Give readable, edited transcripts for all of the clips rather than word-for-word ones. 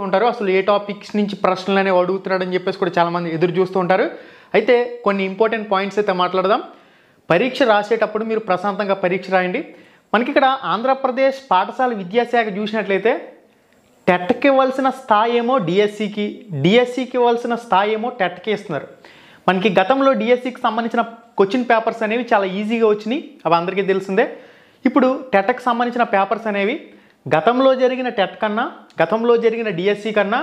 ఉంటారు అసలు ఏ టాపిక్స్ నుంచి ప్రశ్నలు అనేవి అడుగుతున్నాడని చెప్పేసి కూడా చాలామంది ఎదురు చూస్తూ ఉంటారు. అయితే కొన్ని ఇంపార్టెంట్ పాయింట్స్ అయితే మాట్లాడదాం. పరీక్ష రాసేటప్పుడు మీరు ప్రశాంతంగా పరీక్ష రాయండి. మనకి ఇక్కడ ఆంధ్రప్రదేశ్ పాఠశాల విద్యాశాఖ చూసినట్లయితే టెట్కి ఇవ్వాల్సిన స్థాయి ఏమో డిఎస్సికి ఇవ్వాల్సిన స్థాయి ఏమో టెట్కి ఇస్తున్నారు. మనకి గతంలో డిఎస్సికి సంబంధించిన క్వశ్చన్ పేపర్స్ అనేవి చాలా ఈజీగా వచ్చినాయి, అవి అందరికీ తెలిసిందే. ఇప్పుడు టెట్కి సంబంధించిన పేపర్స్ అనేవి గతంలో జరిగిన టెట్ కన్నా గతంలో జరిగిన డిఎస్సి కన్నా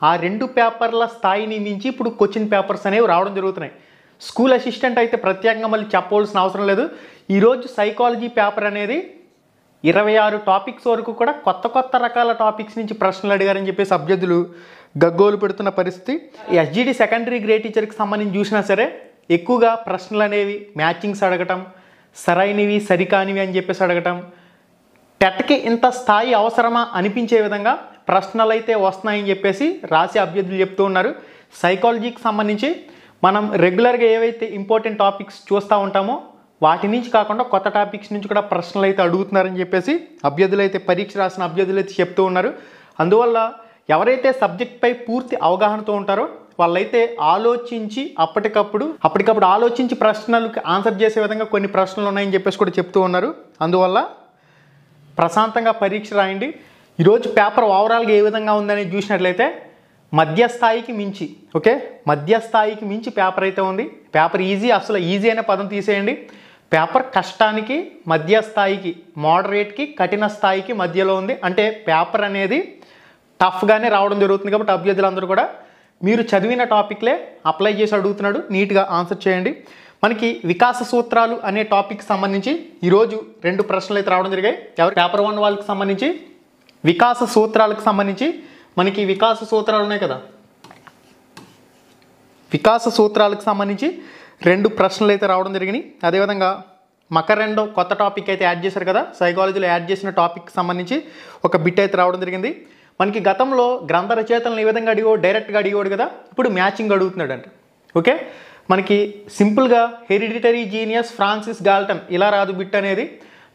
ఆ రెండు పేపర్ల స్థాయిని మించి ఇప్పుడు క్వశ్చన్ పేపర్స్ అనేవి రావడం జరుగుతున్నాయి. స్కూల్ అసిస్టెంట్ అయితే ప్రత్యేకంగా మళ్ళీ చెప్పవలసిన అవసరం లేదు. ఈరోజు సైకాలజీ పేపర్ అనేది 26 టాపిక్స్ వరకు కూడా కొత్త రకాల టాపిక్స్ నుంచి ప్రశ్నలు అడిగారని చెప్పేసి అభ్యర్థులు గగ్గోలు పెడుతున్న పరిస్థితి. ఎస్జిడి సెకండరీ గ్రేడ్ టీచర్కి సంబంధించి చూసినా సరే ఎక్కువగా ప్రశ్నలు అనేవి మ్యాచింగ్స్ అడగటం, సరైనవి సరికానివి అని చెప్పేసి అడగటం, టెట్కి ఇంత స్థాయి అవసరమా అనిపించే విధంగా ప్రశ్నలు అయితే వస్తున్నాయని చెప్పేసి రాసే అభ్యర్థులు చెప్తూ ఉన్నారు. సైకాలజీకి సంబంధించి మనం రెగ్యులర్గా ఏవైతే ఇంపార్టెంట్ టాపిక్స్ చూస్తూ ఉంటామో వాటి నుంచి కాకుండా కొత్త టాపిక్స్ నుంచి కూడా ప్రశ్నలు అయితే అడుగుతున్నారని చెప్పేసి అభ్యర్థులు అయితే పరీక్ష రాసిన అభ్యర్థులు అయితే చెప్తూ ఉన్నారు. అందువల్ల ఎవరైతే సబ్జెక్ట్పై పూర్తి అవగాహనతో ఉంటారో వాళ్ళైతే ఆలోచించి అప్పటికప్పుడు ఆలోచించి ప్రశ్నలకు ఆన్సర్ చేసే విధంగా కొన్ని ప్రశ్నలు ఉన్నాయని చెప్పేసి కూడా చెప్తూ ఉన్నారు. అందువల్ల ప్రశాంతంగా పరీక్ష రాయండి. ఈరోజు పేపర్ ఓవరాల్గా ఏ విధంగా ఉందని చూసినట్లయితే మధ్యస్థాయికి మించి మధ్యస్థాయికి మించి పేపర్ అయితే ఉంది. పేపర్ ఈజీ, అసలు ఈజీ అనే పదం తీసేయండి. పేపర్ కష్టానికి మధ్యస్థాయికి, మోడరేట్కి, కఠిన స్థాయికి మధ్యలో ఉంది. అంటే పేపర్ అనేది టఫ్గానే రావడం జరుగుతుంది. కాబట్టి అభ్యర్థులందరూ కూడా మీరు చదివిన టాపిక్లే అప్లై చేసి అడుగుతున్నాడు, నీట్గా ఆన్సర్ చేయండి. మనకి వికాస సూత్రాలు అనే టాపిక్ సంబంధించి ఈరోజు 2 ప్రశ్నలు అయితే రావడం జరిగాయి. పేపర్ 1 వాళ్ళకి సంబంధించి వికాస సూత్రాలకు సంబంధించి మనకి వికాస సూత్రాలు ఉన్నాయి కదా, వికాస సూత్రాలకు సంబంధించి 2 ప్రశ్నలు అయితే రావడం జరిగినాయి. అదేవిధంగా మకరెండో కొత్త టాపిక్ అయితే యాడ్ చేశారు కదా, సైకాలజీలో యాడ్ చేసిన టాపిక్ సంబంధించి ఒక బిట్ అయితే రావడం జరిగింది. మనకి గతంలో గ్రంథ రచయితలను ఏ విధంగా అడిగాడు, డైరెక్ట్గా అడిగాడు కదా, ఇప్పుడు మ్యాచింగ్ అడుగుతున్నాడు అంటే మనకి సింపుల్గా హెరిడిటరీ జీనియస్ ఫ్రాన్సిస్ గాల్టన్ ఇలా రాదు బిట్ అనేది.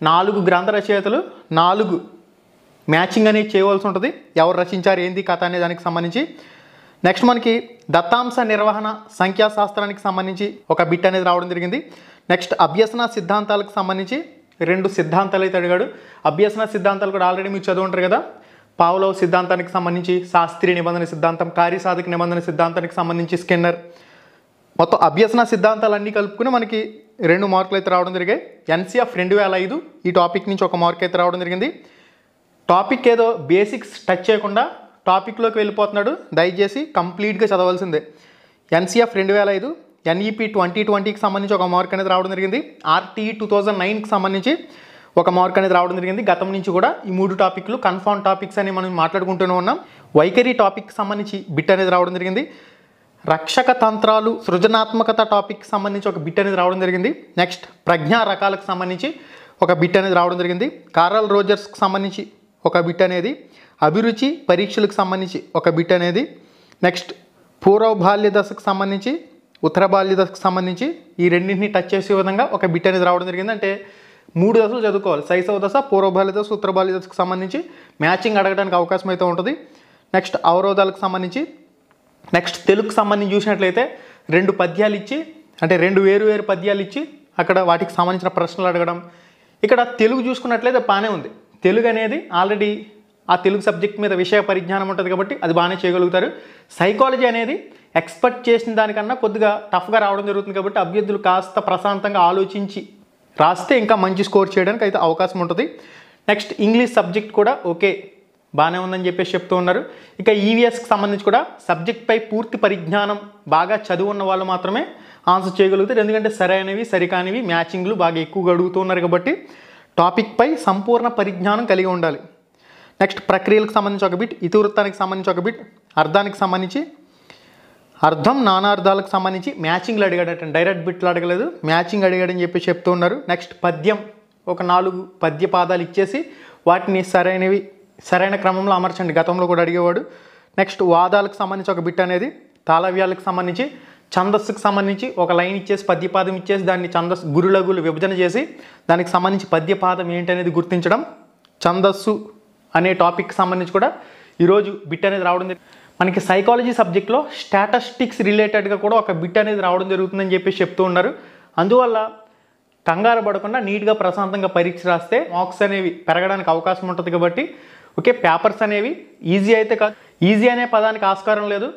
4 గ్రంథ రచయితలు 4 మ్యాచింగ్ అనేది చేయవలసి ఉంటుంది. ఎవరు రచించారు ఏంది కథ అనే దానికి సంబంధించి. నెక్స్ట్ మనకి దత్తాంశ నిర్వహణ సంఖ్యాశాస్త్రానికి సంబంధించి ఒక బిట్ అనేది రావడం జరిగింది. నెక్స్ట్ అభ్యసన సిద్ధాంతాలకు సంబంధించి 2 సిద్ధాంతాలు అయితే అడిగాడు. అభ్యసన సిద్ధాంతాలు కూడా ఆల్రెడీ మీరు చదువుంటారు కదా. పావ్లోవ్ సిద్ధాంతానికి సంబంధించి శాస్త్రీయ నిబంధన సిద్ధాంతం, కార్యసాధక నిబంధన సిద్ధాంతానికి సంబంధించి స్కిన్నర్, మొత్తం అభ్యసన సిద్ధాంతాలన్నీ కలుపుకుని మనకి 2 మార్కులు అయితే రావడం జరిగాయి. ఎన్సిఎఫ్ 2005 ఈ టాపిక్ నుంచి 1 మార్క్ అయితే రావడం జరిగింది. టాపిక్ ఏదో బేసిక్స్ టచ్ చేయకుండా టాపిక్లోకి వెళ్ళిపోతున్నాడు, దయచేసి కంప్లీట్గా చదవాల్సిందే. ఎన్సిఎఫ్ 2005, ఎన్ఈపి 2020కి సంబంధించి 1 మార్క్ అనేది రావడం జరిగింది. ఆర్టీఈ 2009కి సంబంధించి 1 మార్క్ అనేది రావడం జరిగింది. గతం నుంచి కూడా ఈ 3 టాపిక్లు కన్ఫర్మ్ టాపిక్స్ అని మనం మాట్లాడుకుంటూనే ఉన్నాం. వైఖరి టాపిక్ సంబంధించి బిట్ అనేది రావడం జరిగింది. రక్షక తంత్రాలు సృజనాత్మకత టాపిక్ సంబంధించి ఒక బిట్ అనేది రావడం జరిగింది. నెక్స్ట్ ప్రజ్ఞా రకాలకు సంబంధించి ఒక బిట్ అనేది రావడం జరిగింది. కారల్ రోజర్స్కి సంబంధించి ఒక బిట్ అనేది, అభిరుచి పరీక్షలకు సంబంధించి ఒక బిట్ అనేది, నెక్స్ట్ పూర్వ బాల్య దశకు సంబంధించి ఉత్తర బాల్య దశకు సంబంధించి ఈ రెండింటిని టచ్ చేసే విధంగా ఒక బిట్ అనేది రావడం జరిగింది. అంటే 3 దశలు చదువుకోవాలి, శైశవ దశ, పూర్వ బాల్య దశ, ఉత్తర బాల్య దశకు సంబంధించి మ్యాచింగ్ అడగడానికి అవకాశం అయితే ఉంటుంది. నెక్స్ట్ అవరోధాలకు సంబంధించి, నెక్స్ట్ తెలుగుకు సంబంధించి చూసినట్లయితే 2 పద్యాలు ఇచ్చి, అంటే 2 వేరు పద్యాలు ఇచ్చి అక్కడ వాటికి సంబంధించిన ప్రశ్నలు అడగడం. ఇక్కడ తెలుగు చూసుకున్నట్లయితే బాగానే ఉంది. తెలుగు అనేది ఆల్రెడీ ఆ తెలుగు సబ్జెక్ట్ మీద విషయ పరిజ్ఞానం ఉంటుంది కాబట్టి అది బాగానే చేయగలుగుతారు. సైకాలజీ అనేది ఎక్స్పెక్ట్ చేసిన దానికన్నా కొద్దిగా టఫ్గా రావడం జరుగుతుంది కాబట్టి అభ్యర్థులు కాస్త ప్రశాంతంగా ఆలోచించి రాస్తే ఇంకా మంచి స్కోర్ చేయడానికి అయితే అవకాశం ఉంటుంది. నెక్స్ట్ ఇంగ్లీష్ సబ్జెక్ట్ కూడా బాగానే ఉందని చెప్పేసి చెప్తూ ఉన్నారు. ఇక ఈవీఎస్కి సంబంధించి కూడా సబ్జెక్ట్పై పూర్తి పరిజ్ఞానం బాగా చదువు ఉన్న వాళ్ళు మాత్రమే ఆన్సర్ చేయగలుగుతారు. ఎందుకంటే సరైనవి సరికానివి మ్యాచింగ్లు బాగా ఎక్కువగా అడుగుతూ ఉన్నారు కాబట్టి టాపిక్పై సంపూర్ణ పరిజ్ఞానం కలిగి ఉండాలి. నెక్స్ట్ ప్రక్రియలకు సంబంధించి ఒక బిట్, ఇతివృత్తానికి సంబంధించి ఒక బిట్, అర్థానికి సంబంధించి అర్థం నానార్థాలకు సంబంధించి మ్యాచింగ్లు అడిగాడట, డైరెక్ట్ బిట్లు అడగలేదు, మ్యాచింగ్ అడిగాడని చెప్పి చెప్తూ ఉన్నారు. నెక్స్ట్ పద్యం ఒక 4 పద్య పాదాలు ఇచ్చేసి వాటిని సరైన క్రమంలో అమర్చండి, గతంలో కూడా అడిగేవాడు. నెక్స్ట్ వాదాలకు సంబంధించి ఒక బిట్ అనేది, తాళవ్యాలకు సంబంధించి ఛందస్సుకు సంబంధించి ఒక లైన్ ఇచ్చేసి పద్యపాదం ఇచ్చేసి దాన్ని ఛందస్సు గురులగులు విభజన చేసి దానికి సంబంధించి పద్యపాదం ఏంటనేది గుర్తించడం. ఛందస్సు అనే టాపిక్ సంబంధించి కూడా ఈరోజు బిట్ అనేది రావడం మనకి సైకాలజీ సబ్జెక్ట్లో స్టాటిస్టిక్స్ రిలేటెడ్గా కూడా ఒక బిట్ అనేది రావడం జరుగుతుందని చెప్పేసి చెప్తూ ఉన్నారు. అందువల్ల కంగారు పడకుండా నీట్గా ప్రశాంతంగా పరీక్ష రాస్తే మార్క్స్ అనేవి పెరగడానికి అవకాశం ఉంటుంది. కాబట్టి ఓకే, పేపర్స్ అనేవి ఈజీ అయితే కాదు, ఈజీ అనే పదానికి ఆస్కారం లేదు.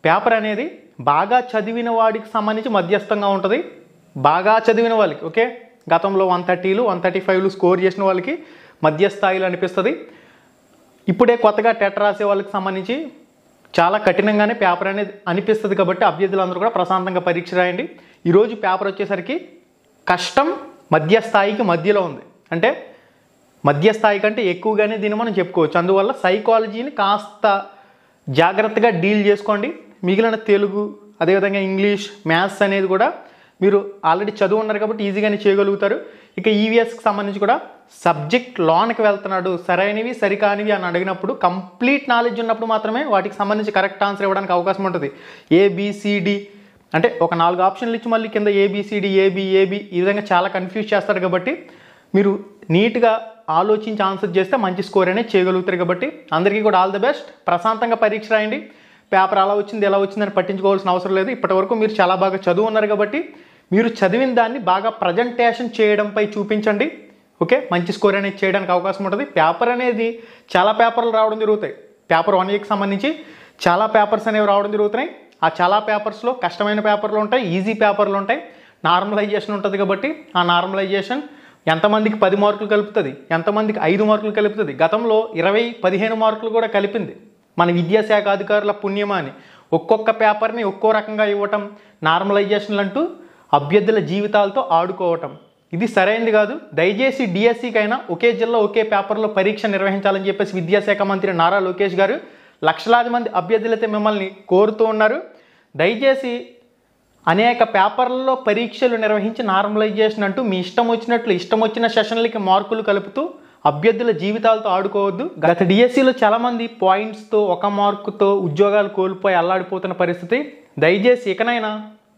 పేపర్ అనేది బాగా చదివిన వాడికి సంబంధించి మధ్యస్థంగా ఉంటుంది. బాగా చదివిన వాళ్ళకి ఓకే, గతంలో 130లు 135లు స్కోర్ చేసిన వాళ్ళకి మధ్యస్థాయిలో అనిపిస్తుంది. ఇప్పుడే కొత్తగా టెట్ రాసే వాళ్ళకి సంబంధించి చాలా కఠినంగానే పేపర్ అనేది అనిపిస్తుంది. కాబట్టి అభ్యర్థులందరూ కూడా ప్రశాంతంగా పరీక్ష రాయండి. ఈరోజు పేపర్ వచ్చేసరికి కష్టం మధ్యస్థాయికి మధ్యలో ఉంది, అంటే మధ్యస్థాయి కంటే ఎక్కువగానే దీన్ని మనం చెప్పుకోవచ్చు. అందువల్ల సైకాలజీని కాస్త జాగ్రత్తగా డీల్ చేసుకోండి. మిగిలిన తెలుగు అదేవిధంగా ఇంగ్లీష్ మ్యాథ్స్ అనేది కూడా మీరు ఆల్రెడీ చదువు ఉన్నారు కాబట్టి ఈజీగానే చేయగలుగుతారు. ఇక ఈవీఎస్కి సంబంధించి కూడా సబ్జెక్ట్ లోనికి వెళ్తున్నాడు, సరైనవి సరికానివి అని అడిగినప్పుడు కంప్లీట్ నాలెడ్జ్ ఉన్నప్పుడు మాత్రమే వాటికి సంబంధించి కరెక్ట్ ఆన్సర్ ఇవ్వడానికి అవకాశం ఉంటుంది. ఏబిసిడి అంటే ఒక 4 ఆప్షన్లు ఇచ్చి మళ్ళీ కింద ఏబిసిడి ఏబి ఈ విధంగా చాలా కన్ఫ్యూజ్ చేస్తారు. కాబట్టి మీరు నీట్గా ఆలోచించి ఆన్సర్ చేస్తే మంచి స్కోర్ అనేది చేయగలుగుతారు. కాబట్టి అందరికీ కూడా ఆల్ ది బెస్ట్. ప్రశాంతంగా పరీక్ష రాయండి. పేపర్ అలా వచ్చింది ఎలా వచ్చిందని పట్టించుకోవాల్సిన అవసరం లేదు. ఇప్పటివరకు మీరు చాలా బాగా చదువు ఉన్నారు కాబట్టి మీరు చదివిన దాన్ని బాగా ప్రజెంటేషన్ చేయడంపై చూపించండి. ఓకే, మంచి స్కోర్ అనేది చేయడానికి అవకాశం ఉంటుంది. పేపర్ అనేది చాలా పేపర్లు రావడం జరుగుతాయి. పేపర్ 1 వీక్ సంబంధించి చాలా పేపర్స్ అనేవి రావడం జరుగుతున్నాయి. ఆ చాలా పేపర్స్లో కష్టమైన పేపర్లు ఉంటాయి, ఈజీ పేపర్లు ఉంటాయి, నార్మలైజేషన్ ఉంటుంది. కాబట్టి ఆ నార్మలైజేషన్ ఎంతమందికి 10 మార్కులు కలుపుతుంది, ఎంతమందికి 5 మార్కులు కలుపుతుంది. గతంలో 20-15 మార్కులు కూడా కలిపింది మన విద్యాశాఖ అధికారుల పుణ్యమాని. ఒక్కొక్క పేపర్ని ఒక్కో రకంగా ఇవ్వటం, నార్మలైజేషన్లు అంటూ అభ్యర్థుల జీవితాలతో ఆడుకోవటం ఇది సరైనది కాదు. దయచేసి డిఎస్సికైనా ఒకే జిల్లా ఒకే పేపర్లో పరీక్ష నిర్వహించాలని చెప్పేసి విద్యాశాఖ మంత్రి నారా లోకేష్ గారు లక్షలాది మంది అభ్యర్థులైతే మిమ్మల్ని కోరుతూ ఉన్నారు. దయచేసి అనేక పేపర్లలో పరీక్షలు నిర్వహించి నార్మలైజేషన్ అంటూ మీ ఇష్టం వచ్చిన సెషన్లకి మార్కులు కలుపుతూ అభ్యర్థుల జీవితాలతో ఆడుకోవద్దు. గత డిఎస్సిలో చాలామంది పాయింట్స్తో 1 మార్కుతో ఉద్యోగాలు కోల్పోయి అల్లాడిపోతున్న పరిస్థితి. దయచేసి ఇకనైనా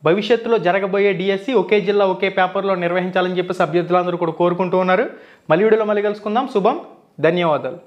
భవిష్యత్తులో జరగబోయే డిఎస్సి ఒకే జిల్లా ఒకే పేపర్లో నిర్వహించాలని చెప్పేసి అభ్యర్థులందరూ కూడా కోరుకుంటూ ఉన్నారు. మళ్ళీ వీడియోలో మళ్ళీ కలుసుకుందాం. శుభం, ధన్యవాదాలు.